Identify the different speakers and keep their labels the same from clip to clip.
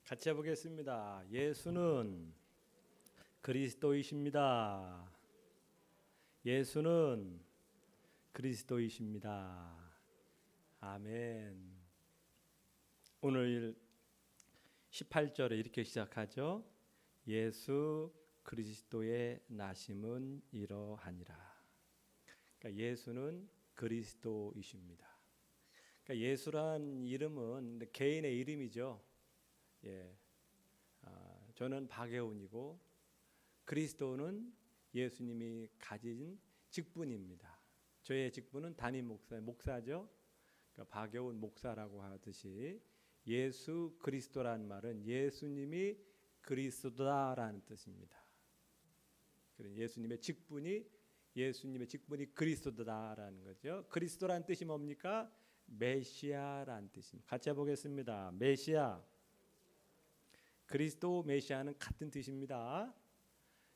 Speaker 1: 같이 해보겠습니다. 예수는 그리스도이십니다. 예수는 그리스도이십니다. 아멘. 오늘 18절에 이렇게 시작하죠. 예수 그리스도의 나심은 이러하니라. 그러니까 예수는 그리스도이십니다. 그러니까 예수란 이름은 개인의 이름이죠. 저는 박예훈이고 그리스도는 예수님이 가진 직분입니다. 저의 직분은 담임 목사죠. 그러니까 박예훈 목사라고 하듯이 예수 그리스도라는 말은 예수님이 그리스도다라는 뜻입니다. 예수님의 직분이 그리스도다라는 거죠. 그리스도라는 뜻이 뭡니까? 메시아라는 뜻입니다. 같이 해보겠습니다. 메시아. 그리스도 메시아는 같은 뜻입니다.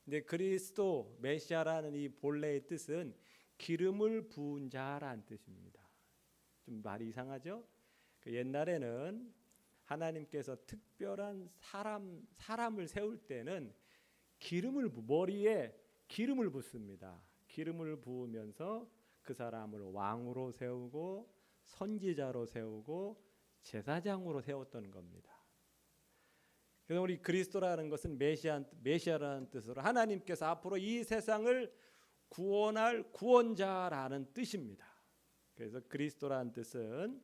Speaker 1: 근데 그리스도 메시아라는 이 본래의 뜻은 기름을 부은 자라는 뜻입니다. 좀 말이 이상하죠? 옛날에는 하나님께서 특별한 사람을 세울 때는 머리에 기름을 붓습니다. 기름을 부으면서 그 사람을 왕으로 세우고 선지자로 세우고 제사장으로 세웠던 겁니다. 그래서 우리 그리스도라는 것은 메시아라는 뜻으로 하나님께서 앞으로 이 세상을 구원할 구원자라는 뜻입니다. 그래서 그리스도라는 뜻은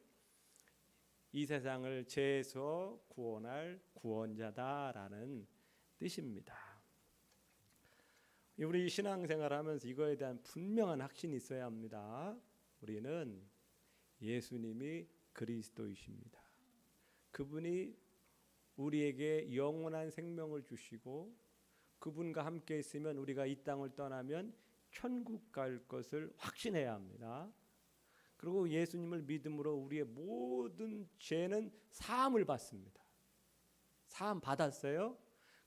Speaker 1: 이 세상을 죄에서 구원할 구원자다라는 뜻입니다. 우리 신앙생활하면서 이거에 대한 분명한 확신이 있어야 합니다. 우리는 예수님이 그리스도이십니다. 그분이 우리에게 영원한 생명을 주시고 그분과 함께 있으면 우리가 이 땅을 떠나면 천국 갈 것을 확신해야 합니다. 그리고 예수님을 믿음으로 우리의 모든 죄는 사함을 받습니다. 사함 받았어요.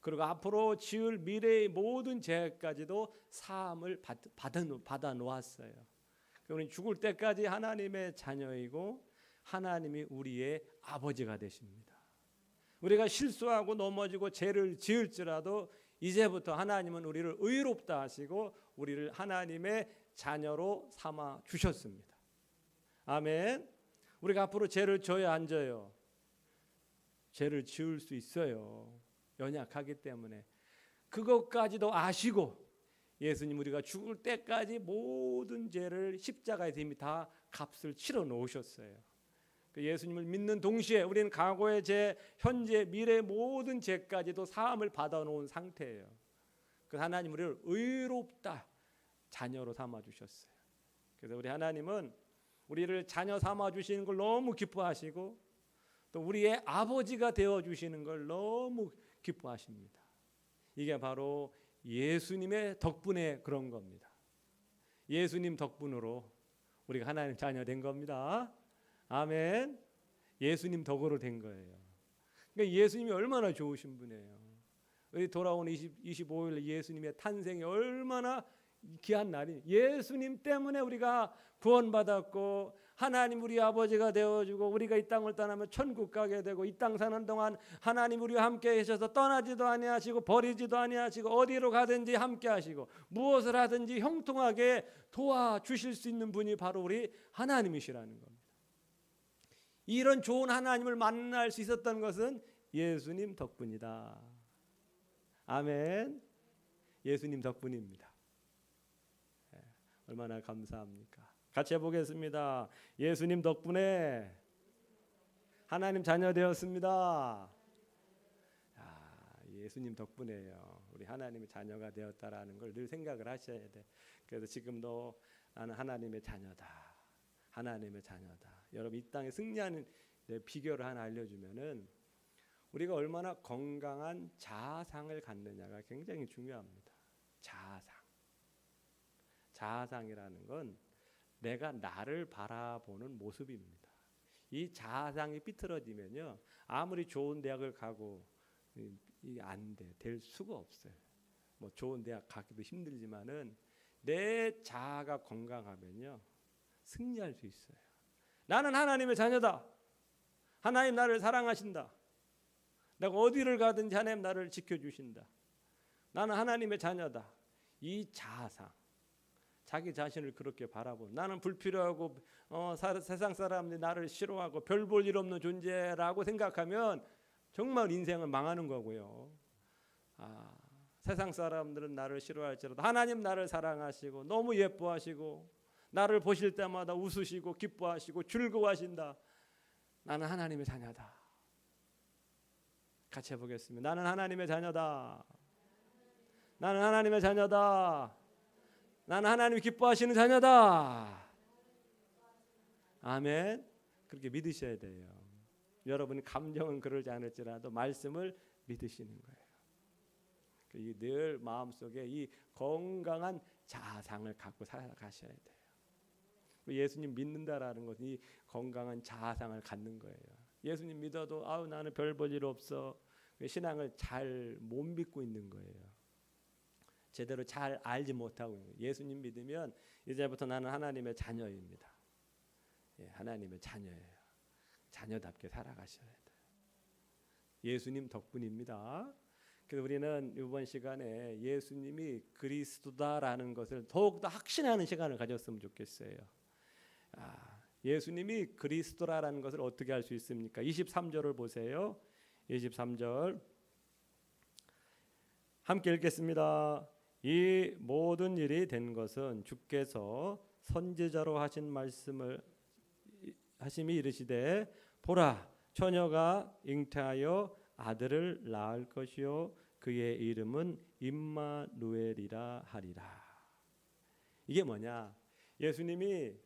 Speaker 1: 그리고 앞으로 지을 미래의 모든 죄까지도 사함을 받아 놓았어요. 우리는 죽을 때까지 하나님의 자녀이고 하나님이 우리의 아버지가 되십니다. 우리가 실수하고 넘어지고 죄를 지을지라도 이제부터 하나님은 우리를 의롭다 하시고 우리를 하나님의 자녀로 삼아 주셨습니다. 아멘. 우리가 앞으로 죄를 져야 안 져요? 죄를 지을 수 있어요. 연약하기 때문에. 그것까지도 아시고 예수님 우리가 죽을 때까지 모든 죄를 십자가에서 이미 다 값을 치러 놓으셨어요. 예수님을 믿는 동시에 우리는 과거의 죄, 현재, 미래 모든 죄까지도 사함을 받아놓은 상태예요. 그래서 하나님 우리를 의롭다 자녀로 삼아주셨어요. 그래서 우리 하나님은 우리를 자녀 삼아주시는 걸 너무 기뻐하시고 또 우리의 아버지가 되어주시는 걸 너무 기뻐하십니다. 이게 바로 예수님의 덕분에 그런 겁니다. 예수님 덕분으로 우리가 하나님 자녀 된 겁니다. 아멘. 예수님 덕으로 된 거예요. 그러니까 예수님이 얼마나 좋으신 분이에요. 우리 돌아온 25일 예수님의 탄생이 얼마나 귀한 날이. 예수님 때문에 우리가 구원받았고 하나님 우리 아버지가 되어주고 우리가 이 땅을 떠나면 천국 가게 되고 이 땅 사는 동안 하나님 우리와 함께 계셔서 떠나지도 아니하시고 버리지도 아니하시고 어디로 가든지 함께 하시고 무엇을 하든지 형통하게 도와주실 수 있는 분이 바로 우리 하나님이시라는 겁니다. 이런 좋은 하나님을 만날 수 있었던 것은 예수님 덕분이다. 아멘. 예수님 덕분입니다. 얼마나 감사합니까? 같이 해보겠습니다. 예수님 덕분에 하나님 자녀 되었습니다. 예수님 덕분에요. 우리 하나님의 자녀가 되었다라는 걸 늘 생각을 하셔야 돼. 그래서 지금도 나는 하나님의 자녀다. 하나님의 자녀다. 여러분 이 땅에 승리하는 비결을 하나 알려주면은 우리가 얼마나 건강한 자아상을 갖느냐가 굉장히 중요합니다. 자아상이라는 건 내가 나를 바라보는 모습입니다. 이 자아상이 삐뚤어지면요 아무리 좋은 대학을 가고 안 돼, 될 수가 없어요. 뭐 좋은 대학 가기도 힘들지만은 내 자아가 건강하면요 승리할 수 있어요. 나는 하나님의 자녀다. 하나님 나를 사랑하신다. 내가 어디를 가든지 하나님 나를 지켜주신다. 나는 하나님의 자녀다. 이 자아상, 자기 자신을 그렇게 바라보고 나는 불필요하고 세상 사람들이 나를 싫어하고 별 볼 일 없는 존재라고 생각하면 정말 인생은 망하는 거고요. 세상 사람들은 나를 싫어할지라도 하나님 나를 사랑하시고 너무 예뻐하시고 나를 보실 때마다 웃으시고 기뻐하시고 즐거워하신다. 나는 하나님의 자녀다. 같이 해보겠습니다. 나는 하나님의 자녀다. 나는 하나님의 자녀다. 나는 하나님이 기뻐하시는 자녀다. 아멘. 그렇게 믿으셔야 돼요. 여러분이 감정은 그러지 않을지라도 말씀을 믿으시는 거예요. 늘 마음속에 이 건강한 자아상을 갖고 살아가셔야 돼요. 예수님 믿는다라는 것은 이 건강한 자아상을 갖는 거예요. 예수님 믿어도 나는 별 볼 일 없어. 신앙을 잘 못 믿고 있는 거예요. 제대로 잘 알지 못하고 있는 거예요. 예수님 믿으면 이제부터 나는 하나님의 자녀입니다. 하나님의 자녀예요. 자녀답게 살아가셔야 돼요. 예수님 덕분입니다. 그래서 우리는 이번 시간에 예수님이 그리스도다라는 것을 더욱더 확신하는 시간을 가졌으면 좋겠어요. 예수님이 그리스도라는 것을 어떻게 알 수 있습니까? 23절을 보세요. 23절 함께 읽겠습니다. 이 모든 일이 된 것은 주께서 선지자로 하신 말씀을 하심이 이르시되 보라 처녀가 잉태하여 아들을 낳을 것이요 그의 이름은 임마누엘이라 하리라. 이게 뭐냐? 예수님이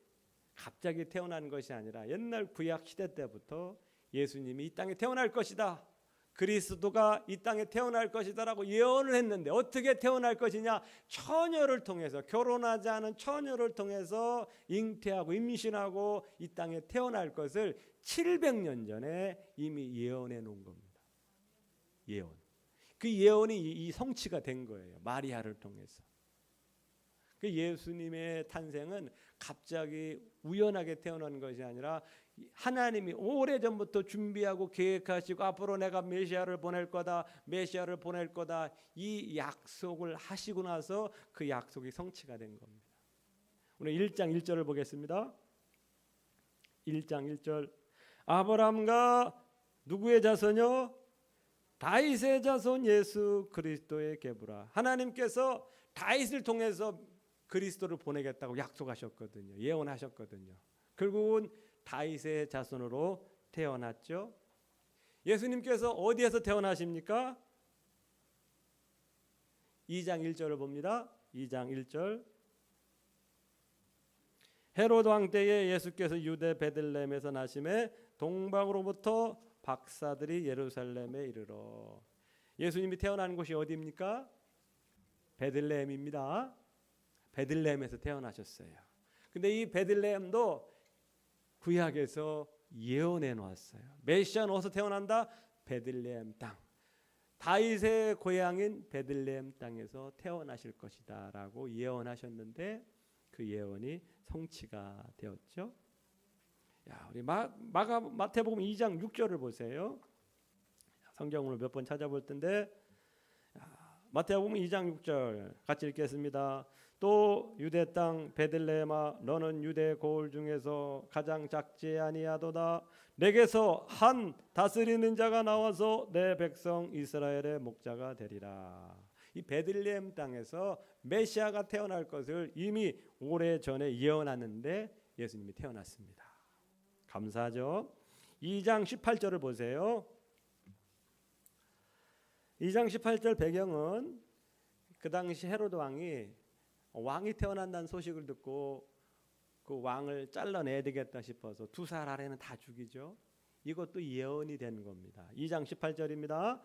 Speaker 1: 갑자기 태어난 것이 아니라 옛날 구약 시대 때부터 예수님이 이 땅에 태어날 것이다. 그리스도가 이 땅에 태어날 것이다라고 예언을 했는데 어떻게 태어날 것이냐? 처녀를 통해서, 결혼하지 않은 처녀를 통해서 잉태하고 임신하고 이 땅에 태어날 것을 700년 전에 이미 예언해 놓은 겁니다. 예언. 그 예언이 이 성취가 된 거예요. 마리아를 통해서. 그 예수님의 탄생은 갑자기 우연하게 태어난 것이 아니라 하나님이 오래전부터 준비하고 계획하시고 앞으로 내가 메시아를 보낼 거다, 메시아를 보낼 거다, 이 약속을 하시고 나서 그 약속이 성취가 된 겁니다. 오늘 1장 1절을 보겠습니다. 1장 1절 아브라함과 누구의 자손이요? 다윗의 자손 예수 그리스도의 계보라. 하나님께서 다윗을 통해서 그리스도를 보내겠다고 약속하셨거든요. 예언하셨거든요. 결국은 다윗의 자손으로 태어났죠. 예수님께서 어디에서 태어나십니까? 2장 1절을 봅니다. 2장 1절 헤롯 왕 때에 예수께서 유대 베들레헴에서 나심에 동방으로부터 박사들이 예루살렘에 이르러. 예수님이 태어난 곳이 어디입니까? 베들레헴입니다. 베들레헴에서 태어나셨어요. 근데 이 베들레헴도 구약에서 예언해 놓았어요. 메시아는 어디서 태어난다? 베들레헴 땅. 다윗의 고향인 베들레헴 땅에서 태어나실 것이다 라고 예언하셨는데 그 예언이 성취가 되었죠. 우리 마태복음 2장 6절을 보세요. 성경을 몇 번 찾아볼 텐데 마태복음 2장 6절 같이 읽겠습니다. 또 유대 땅 베들레헴아 너는 유대 고을 중에서 가장 작지 아니하도다. 내게서 한 다스리는 자가 나와서 내 백성 이스라엘의 목자가 되리라. 이 베들레헴 땅에서 메시아가 태어날 것을 이미 오래전에 예언하는데 예수님이 태어났습니다. 감사하죠. 2장 18절을 보세요. 2장 18절 배경은 그 당시 헤로드 왕이 태어난다는 소식을 듣고 그 왕을 잘라내야 되겠다 싶어서 2살 아래는 다 죽이죠. 이것도 예언이 된 겁니다. 2장 18절입니다.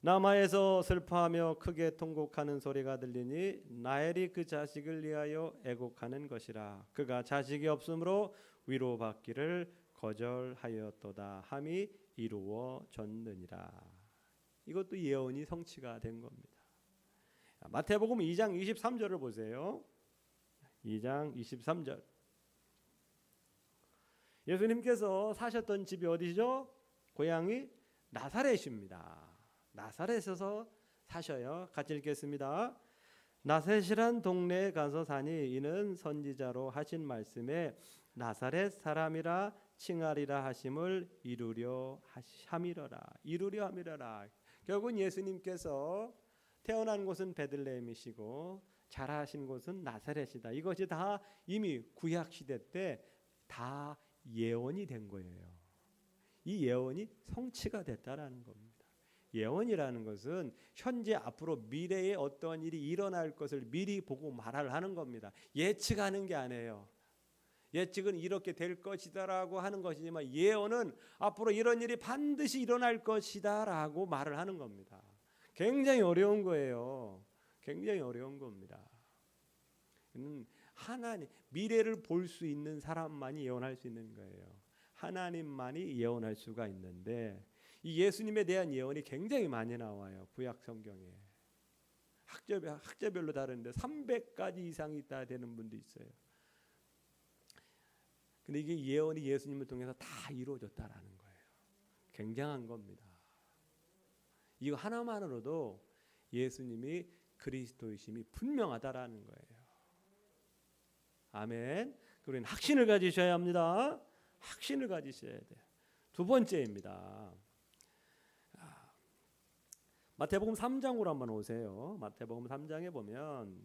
Speaker 1: 남아에서 슬퍼하며 크게 통곡하는 소리가 들리니 라헬이 그 자식을 위하여 애곡하는 것이라. 그가 자식이 없으므로 위로받기를 거절하였도다 함이 이루어졌느니라. 이것도 예언이 성취가 된 겁니다. 마태복음 2장 23절을 보세요. 2장 23절 예수님께서 사셨던 집이 어디죠? 고향이 나사렛입니다. 나사렛에서 사셔요. 같이 읽겠습니다. 나셋이란 동네에 가서 사니 이는 선지자로 하신 말씀에 나사렛 사람이라 칭하리라 하심을 이루려 함이러라. 결국은 예수님께서 태어난 곳은 베들레헴이시고 자라신 곳은 나사렛이다. 이것이 다 이미 구약 시대 때 다 예언이 된 거예요. 이 예언이 성취가 됐다라는 겁니다. 예언이라는 것은 현재 앞으로 미래에 어떠한 일이 일어날 것을 미리 보고 말을 하는 겁니다. 예측하는 게 아니에요. 예측은 이렇게 될 것이다라고 하는 것이지만 예언은 앞으로 이런 일이 반드시 일어날 것이다라고 말을 하는 겁니다. 굉장히 어려운 거예요. 굉장히 어려운 겁니다. 하나님, 미래를 볼 수 있는 사람만이 예언할 수 있는 거예요. 하나님만이 예언할 수가 있는데 이 예수님에 대한 예언이 굉장히 많이 나와요. 구약 성경에. 학자별로 다른데 300가지 이상이 있다 되는 분도 있어요. 근데 이게 예언이 예수님을 통해서 다 이루어졌다라는 거예요. 굉장한 겁니다. 이거 하나만으로도 예수님이 그리스도이심이 분명하다라는 거예요. 아멘. 우리는 확신을 가지셔야 합니다. 확신을 가지셔야 돼요. 두 번째입니다. 마태복음 3장으로 한번 오세요. 마태복음 3장에 보면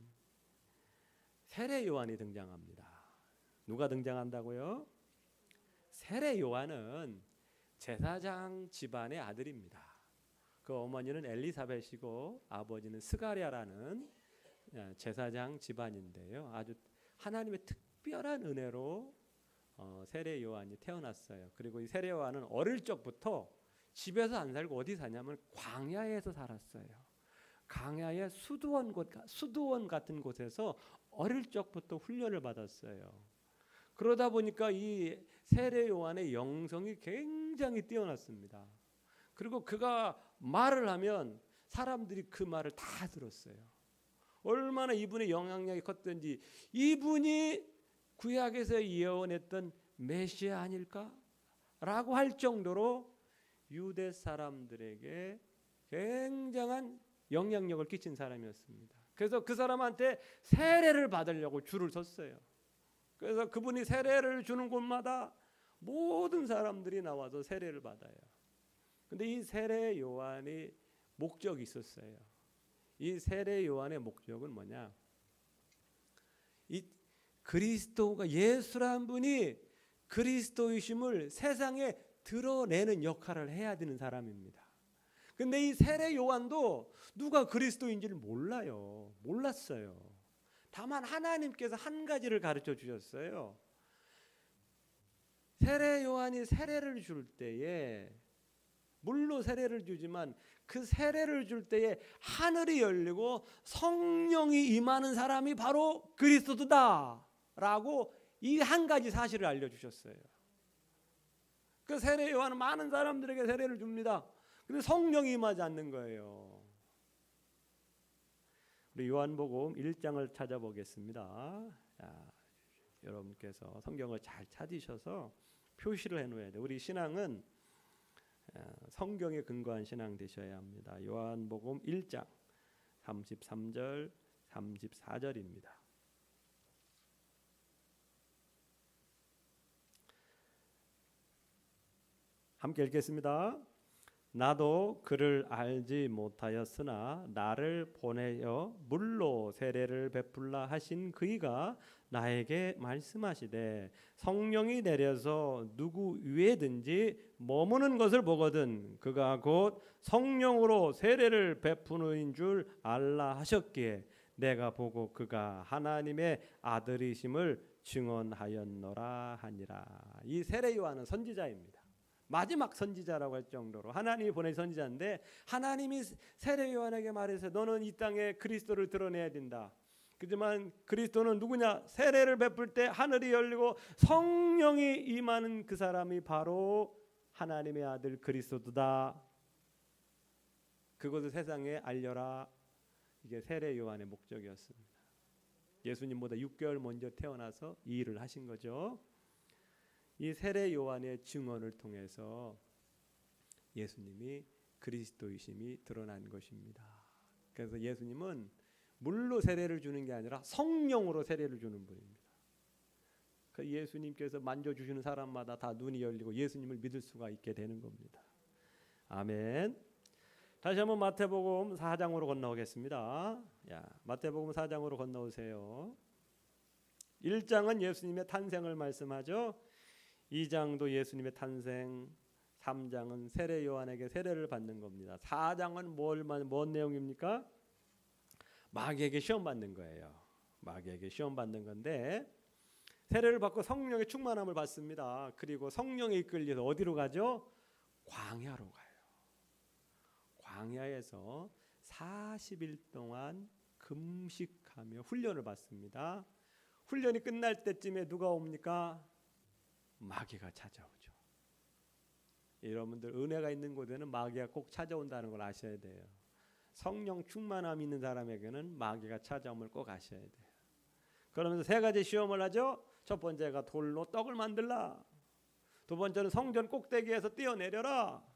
Speaker 1: 세례 요한이 등장합니다. 누가 등장한다고요? 세례 요한은 제사장 집안의 아들입니다. 그 어머니는 엘리사벳이고 아버지는 스가랴라는 제사장 집안인데요. 아주 하나님의 특별한 은혜로 세례 요한이 태어났어요. 그리고 이 세례 요한은 어릴 적부터 집에서 안 살고 어디 사냐면 광야에서 살았어요. 광야의 수도원 같은 곳에서 어릴 적부터 훈련을 받았어요. 그러다 보니까 이 세례 요한의 영성이 굉장히 뛰어났습니다. 그리고 그가 말을 하면 사람들이 그 말을 다 들었어요. 얼마나 이분의 영향력이 컸던지 이분이 구약에서 예언했던 메시아 아닐까? 라고 할 정도로 유대 사람들에게 굉장한 영향력을 끼친 사람이었습니다. 그래서 그 사람한테 세례를 받으려고 줄을 섰어요. 그래서 그분이 세례를 주는 곳마다 모든 사람들이 나와서 세례를 받아요. 근데 이 세례 요한이 목적이 있었어요. 이 세례 요한의 목적은 뭐냐? 이 그리스도가 예수란 분이 그리스도이심을 세상에 드러내는 역할을 해야 되는 사람입니다. 근데 이 세례 요한도 누가 그리스도인지를 몰랐어요. 다만 하나님께서 한 가지를 가르쳐 주셨어요. 세례 요한이 세례를 줄 때에 물로 세례를 주지만 그 세례를 줄 때에 하늘이 열리고 성령이 임하는 사람이 바로 그리스도다라고 이 한 가지 사실을 알려주셨어요. 그 세례 요한은 많은 사람들에게 세례를 줍니다. 근데 성령이 임하지 않는 거예요. 우리 요한복음 1장을 찾아보겠습니다. 자, 여러분께서 성경을 잘 찾으셔서 표시를 해놓아야 돼요. 우리 신앙은 성경에 근거한 신앙 되셔야 합니다. 요한복음 1장 33절 34절입니다. 함께 읽겠습니다. 나도 그를 알지 못하였으나 나를 보내어 물로 세례를 베풀라 하신 그이가 나에게 말씀하시되 성령이 내려서 누구 위에든지 머무는 것을 보거든 그가 곧 성령으로 세례를 베푸는 줄 알라 하셨기에 내가 보고 그가 하나님의 아들이심을 증언하였노라 하니라. 이 세례 요한은 선지자입니다. 마지막 선지자라고 할 정도로 하나님이 보낸 선지자인데 하나님이 세례 요한에게 말해서 너는 이 땅에 그리스도를 드러내야 된다. 그렇지만 그리스도는 누구냐? 세례를 베풀 때 하늘이 열리고 성령이 임하는 그 사람이 바로 하나님의 아들 그리스도다. 그것을 세상에 알려라. 이게 세례 요한의 목적이었습니다. 예수님보다 6개월 먼저 태어나서 이 일을 하신 거죠. 이 세례 요한의 증언을 통해서 예수님이 그리스도이심이 드러난 것입니다. 그래서 예수님은 물로 세례를 주는 게 아니라 성령으로 세례를 주는 분입니다. 그 예수님께서 만져주시는 사람마다 다 눈이 열리고 예수님을 믿을 수가 있게 되는 겁니다. 아멘. 다시 한번 마태복음 4장으로 건너오겠습니다. 마태복음 4장으로 건너오세요. 1장은 예수님의 탄생을 말씀하죠. 2장도 예수님의 탄생, 3장은 세례 요한에게 세례를 받는 겁니다. 4장은 뭔 내용입니까? 마귀에게 시험 받는 거예요. 마귀에게 시험 받는 건데 세례를 받고 성령의 충만함을 받습니다. 그리고 성령에 이끌려서 어디로 가죠? 광야로 가요. 광야에서 40일 동안 금식하며 훈련을 받습니다. 훈련이 끝날 때쯤에 누가 옵니까? 마귀가 찾아오죠. 여러분들 은혜가 있는 곳에는 마귀가 꼭 찾아온다는 걸 아셔야 돼요. 성령 충만함 있는 사람에게는 마귀가 찾아옴을 꼭 아셔야 돼요. 그러면서 세 가지 시험을 하죠. 첫 번째가 돌로 떡을 만들라. 두 번째는 성전 꼭대기에서 뛰어내려라.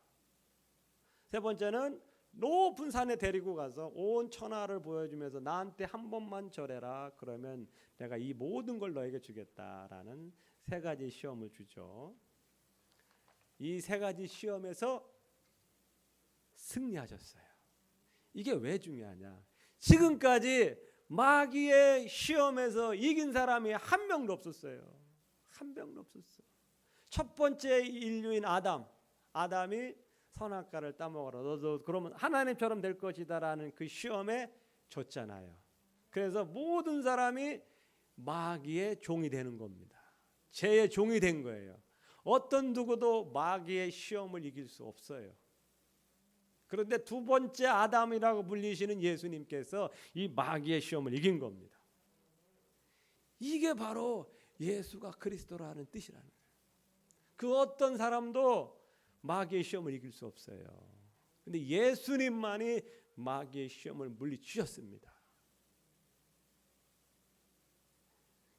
Speaker 1: 세 번째는 높은 산에 데리고 가서 온 천하를 보여주면서 나한테 한 번만 절해라. 그러면 내가 이 모든 걸 너에게 주겠다라는 세 가지 시험을 주죠. 이 세 가지 시험에서 승리하셨어요. 이게 왜 중요하냐? 지금까지 마귀의 시험에서 이긴 사람이 한 명도 없었어요. 한 명도 없었어. 첫 번째 인류인 아담이 선악과를 따먹어라. 너도 그러면 하나님처럼 될 것이다라는 그 시험에 졌잖아요. 그래서 모든 사람이 마귀의 종이 되는 겁니다. 죄의 종이 된 거예요. 어떤 누구도 마귀의 시험을 이길 수 없어요. 그런데 두 번째 아담이라고 불리시는 예수님께서 이 마귀의 시험을 이긴 겁니다. 이게 바로 예수가 그리스도라는 뜻이라는 거예요. 그 어떤 사람도 마귀의 시험을 이길 수 없어요. 근데 예수님만이 마귀의 시험을 물리치셨습니다.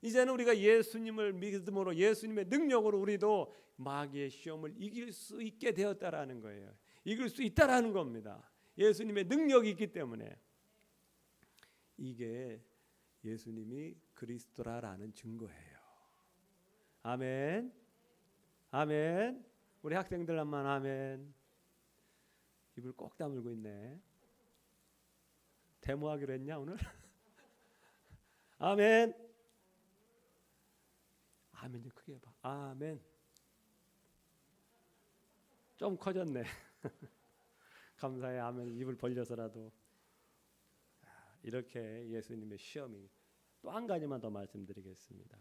Speaker 1: 이제는 우리가 예수님을 믿음으로 예수님의 능력으로 우리도 마귀의 시험을 이길 수 있게 되었다라는 거예요. 이길 수 있다라는 겁니다. 예수님의 능력이 있기 때문에. 이게 예수님이 그리스도라는 증거예요. 아멘. 아멘. 우리 학생들 한번 아멘. 입을 꼭 다물고 있네. 데모하기로 했냐 오늘? 아멘. 아멘 좀 크게 해봐. 아멘. 좀 커졌네. 감사해. 아멘. 입을 벌려서라도. 이렇게 예수님의 시험이. 또 한 가지만 더 말씀드리겠습니다.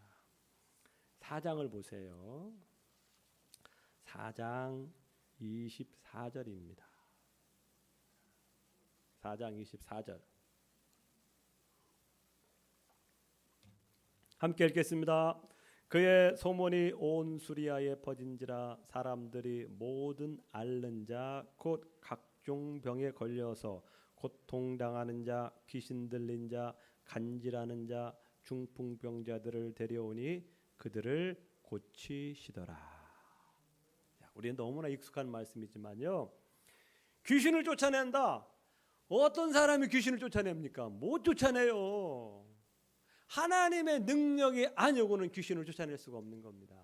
Speaker 1: 4장을 보세요. 4장 24절입니다. 4장 24절. 함께 읽겠습니다. 그의 소문이 온 수리아에 퍼진지라 사람들이 모든 앓는 자 곧 각종 병에 걸려서 고통당하는 자 귀신 들린 자 간질하는 자 중풍병자들을 데려오니 그들을 고치시더라. 우리는 너무나 익숙한 말씀이지만요. 귀신을 쫓아낸다. 어떤 사람이 귀신을 쫓아냅니까? 못 쫓아내요. 하나님의 능력이 아니고는 귀신을 쫓아낼 수가 없는 겁니다.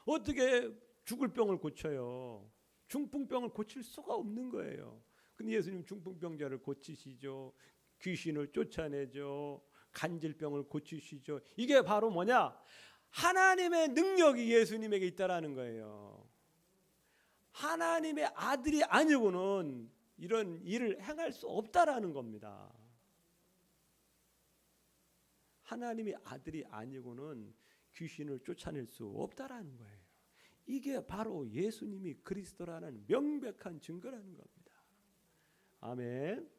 Speaker 1: 어떻게 죽을 병을 고쳐요? 중풍병을 고칠 수가 없는 거예요. 근데 예수님 중풍병자를 고치시죠. 귀신을 쫓아내죠. 간질병을 고치시죠. 이게 바로 뭐냐? 하나님의 능력이 예수님에게 있다라는 거예요. 하나님의 아들이 아니고는 이런 일을 행할 수 없다라는 겁니다. 하나님의 아들이 아니고는 귀신을 쫓아낼 수 없다라는 거예요. 이게 바로 예수님이 그리스도라는 명백한 증거라는 겁니다. 아멘.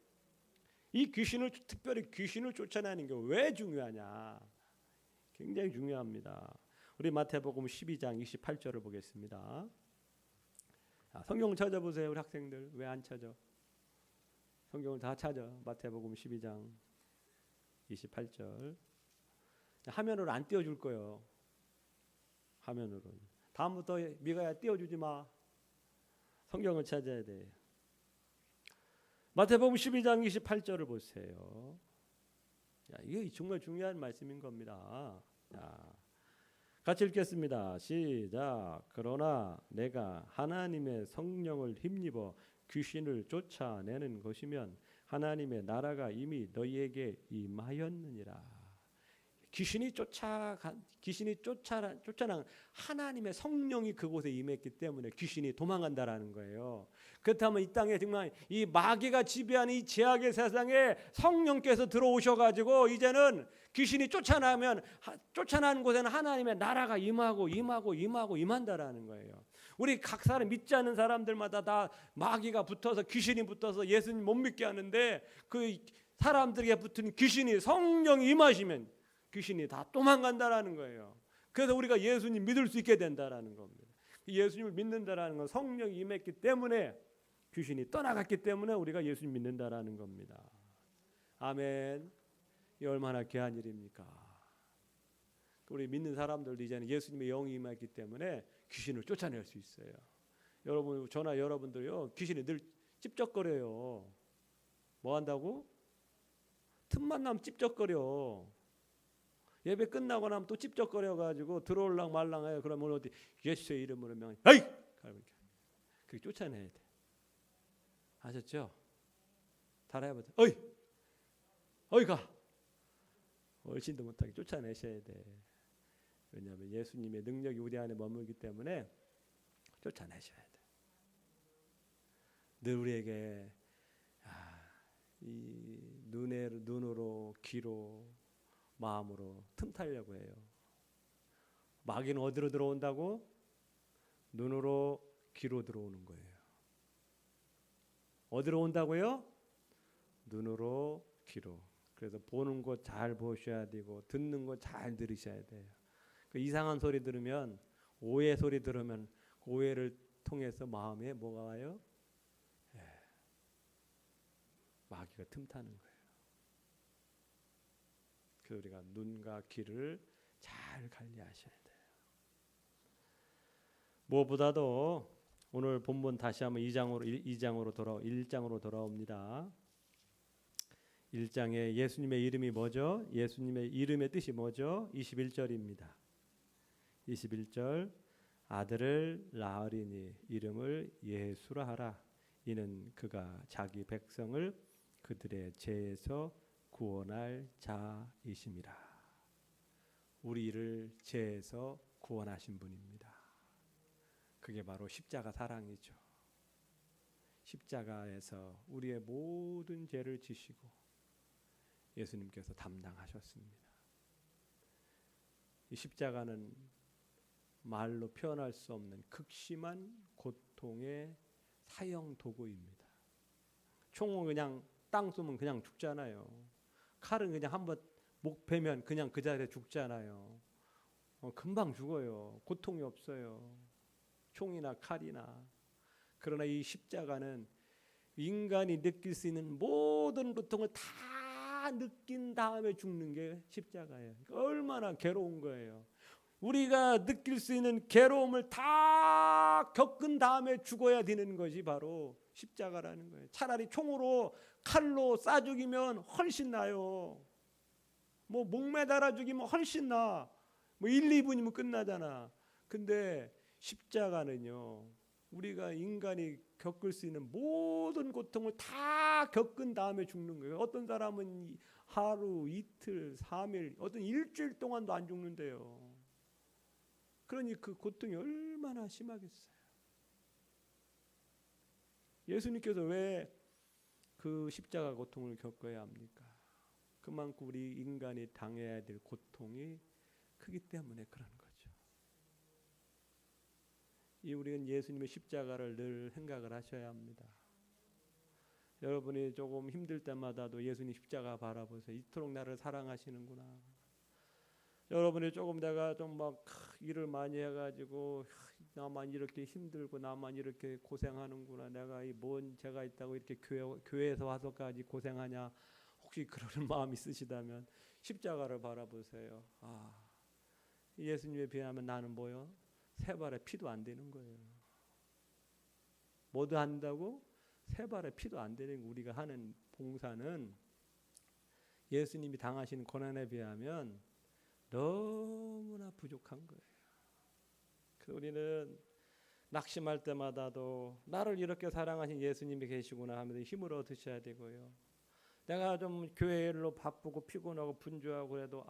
Speaker 1: 이 귀신을 특별히 귀신을 쫓아내는 게 왜 중요하냐? 굉장히 중요합니다. 우리 마태복음 12장 28절을 보겠습니다. 성경을 찾아보세요. 우리 학생들 왜 안 찾아? 성경을 다 찾아. 마태복음 12장 28절. 화면으로 안 띄워줄 거예요. 화면으로. 다음부터 미가야 띄워주지 마. 성경을 찾아야 돼. 마태복음 12장 28절을 보세요. 야, 이게 정말 중요한 말씀인 겁니다. 자, 같이 읽겠습니다. 시작. 그러나 내가 하나님의 성령을 힘입어 귀신을 쫓아내는 것이면 하나님의 나라가 이미 너희에게 임하였느니라. 귀신이 쫓아난 하나님의 성령이 그곳에 임했기 때문에 귀신이 도망간다라는 거예요. 그렇다면 이 땅에 정말 이 마귀가 지배하는 이 죄악의 세상에 성령께서 들어오셔가지고 이제는 귀신이 쫓아나는 곳에는 하나님의 나라가 임한다라는 거예요. 우리 각 사람 믿지 않는 사람들마다 다 마귀가 붙어서 귀신이 붙어서 예수님 못 믿게 하는데 그 사람들에게 붙은 귀신이 성령이 임하시면 귀신이 다 도망간다라는 거예요. 그래서 우리가 예수님 믿을 수 있게 된다라는 겁니다. 예수님을 믿는다라는 건 성령이 임했기 때문에 귀신이 떠나갔기 때문에 우리가 예수님 믿는다라는 겁니다. 아멘. 이 얼마나 귀한 일입니까? 우리 믿는 사람들도 이제는 예수님의 영이 임했기 때문에 귀신을 쫓아낼 수 있어요. 여러분, 저나 여러분들요, 귀신이 늘 찝쩍거려요. 뭐 한다고? 틈만 나면 찝쩍거려. 예배 끝나고 나면 또 찝쩍거려가지고 들어올랑 말랑해요. 그러면 어디 예수의 이름으로 명하니 에이! 그렇게 쫓아내야 돼. 아셨죠? 따라해보자. 어이 가. 얼씬도 못하게 쫓아내셔야 돼. 왜냐하면 예수님의 능력이 우리 안에 머물기 때문에 쫓아내셔야 돼. 늘 우리에게 이 눈으로 귀로 마음으로 틈타려고 해요. 마귀는 어디로 들어온다고? 눈으로 귀로 들어오는 거예요. 어디로 온다고요? 눈으로 귀로. 그래서 보는 거 잘 보셔야 되고 듣는 거 잘 들으셔야 돼요. 그 이상한 소리 들으면, 오해 소리 들으면 그 오해를 통해서 마음에 뭐가 와요? 마귀가 틈타는 거예요. 그래서 우리가 눈과 귀를 잘 관리하셔야 돼요. 무엇보다도 오늘 본문 다시 한번 1장으로 돌아옵니다. 1장에 예수님의 이름이 뭐죠? 예수님의 이름의 뜻이 뭐죠? 21절입니다. 21절 아들을 낳으리니 이름을 예수라 하라. 이는 그가 자기 백성을 그들의 죄에서 구원할 자이심이라. 우리를 죄에서 구원하신 분입니다. 그게 바로 십자가 사랑이죠. 십자가에서 우리의 모든 죄를 지시고 예수님께서 담당하셨습니다. 이 십자가는 말로 표현할 수 없는 극심한 고통의 사형 도구입니다. 총은 그냥 땅 쏘면 그냥 죽잖아요. 칼은 그냥 한번 목 베면 그냥 그 자리에 죽잖아요. 금방 죽어요. 고통이 없어요. 총이나 칼이나. 그러나 이 십자가는 인간이 느낄 수 있는 모든 고통을 다 느낀 다음에 죽는 게 십자가예요. 얼마나 괴로운 거예요. 우리가 느낄 수 있는 괴로움을 다 겪은 다음에 죽어야 되는 것이 바로 십자가라는 거예요. 차라리 총으로 칼로 쏴 죽이면 훨씬 나요. 뭐 목매달아 죽이면 훨씬 나. 뭐 1, 2분이면 끝나잖아. 근데 십자가는요, 우리가 인간이 겪을 수 있는 모든 고통을 다 겪은 다음에 죽는 거예요. 어떤 사람은 하루, 이틀, 3일, 어떤 일주일 동안도 안 죽는데요. 그러니 그 고통이 얼마나 심하겠어요. 예수님께서 왜 그 십자가 고통을 겪어야 합니까? 그만큼 우리 인간이 당해야 될 고통이 크기 때문에 그런 거죠. 우리는 예수님의 십자가를 늘 생각을 하셔야 합니다. 여러분이 조금 힘들 때마다도 예수님 십자가 바라보세요. 이토록 나를 사랑하시는구나. 여러분이 조금 내가 좀 막 일을 많이 해가지고 나만 이렇게 힘들고 나만 이렇게 고생하는구나. 내가 이 뭔 죄가 있다고 이렇게 교회에서 와서까지 고생하냐. 혹시 그러는 마음이 있으시다면 십자가를 바라보세요. 예수님에 비하면 나는 뭐요? 세 발의 피도 안 되는 거예요. 뭐도 한다고? 세 발의 피도 안 되는 우리가 하는 봉사는 예수님이 당하신 고난에 비하면 너무나 부족한 거예요. 그래서 우리는 낙심할 때마다도 나를 이렇게 사랑하신 예수님이 계시구나 하면서 힘을 얻으셔야 되고요. 내가 좀 교회로 바쁘고 피곤하고 분주하고 그래도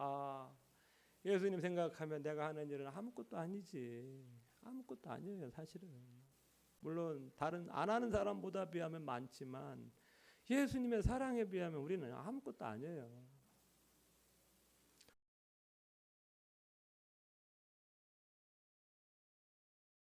Speaker 1: 예수님 생각하면 내가 하는 일은 아무것도 아니지. 아무것도 아니에요, 사실은. 물론 다른 안 하는 사람보다 비하면 많지만 예수님의 사랑에 비하면 우리는 아무것도 아니에요.